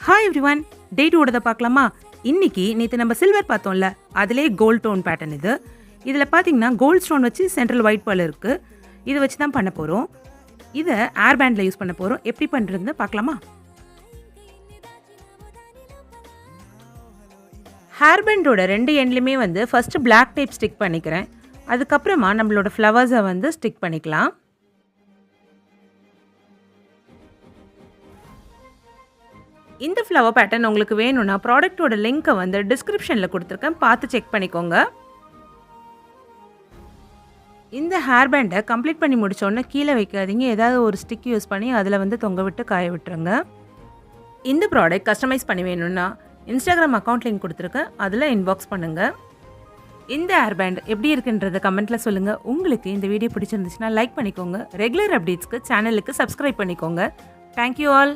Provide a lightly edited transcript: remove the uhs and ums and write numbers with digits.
Hi everyone, டே 2 பார்க்கலாமா? இன்னைக்கு நேற்று நம்ம சில்வர் பார்த்தோம்ல, அதிலே கோல்ட் டோன் பேட்டர்ன் இது. இதில் பார்த்தீங்கன்னா கோல்ட் ஸ்டோன் வச்சு சென்ட்ரல் ஒயிட் பேர்ல் இருக்குது. இதை வச்சு தான் பண்ண போகிறோம். இதை ஏர் பேண்டில் யூஸ் பண்ண போகிறோம். எப்படி பண்ணுறதுன்னு பார்க்கலாமா? ஹேர் பேண்டோட 2 எண்ட்லையுமே ஃபஸ்ட்டு பிளாக் டேப் ஸ்டிக் பண்ணிக்கிறேன். அதுக்கப்புறமா நம்மளோட ஃப்ளவர்ஸை ஸ்டிக் பண்ணிக்கலாம். இந்த ஃப்ளவர் பேட்டர்ன் உங்களுக்கு வேணும்னா ப்ராடக்ட்டோட லிங்க்கை டிஸ்கிரிப்ஷனில் கொடுத்துருக்கேன், பார்த்து செக் பண்ணிக்கோங்க. இந்த ஹேர் பேண்டை கம்ப்ளீட் பண்ணி முடித்தோடனே கீழே வைக்காதீங்க. ஏதாவது ஒரு ஸ்டிக் யூஸ் பண்ணி அதில் தொங்க விட்டு காய விட்டுருங்க. இந்த ப்ராடக்ட் கஸ்டமைஸ் பண்ணி வேணும்னா இன்ஸ்டாகிராம் அக்கௌண்ட் லிங்க் கொடுத்துருக்கேன், அதில் இன்பாக்ஸ் பண்ணுங்கள். இந்த ஹேர் பேண்ட் எப்படி இருக்குன்றதை கமெண்ட்டில் சொல்லுங்கள். உங்களுக்கு இந்த வீடியோ பிடிச்சிருந்துச்சுன்னா லைக் பண்ணிக்கோங்க. ரெகுலர் அப்டேட்ஸ்க்கு சேனலுக்கு சப்ஸ்கிரைப் பண்ணிக்கோங்க. Thank you all.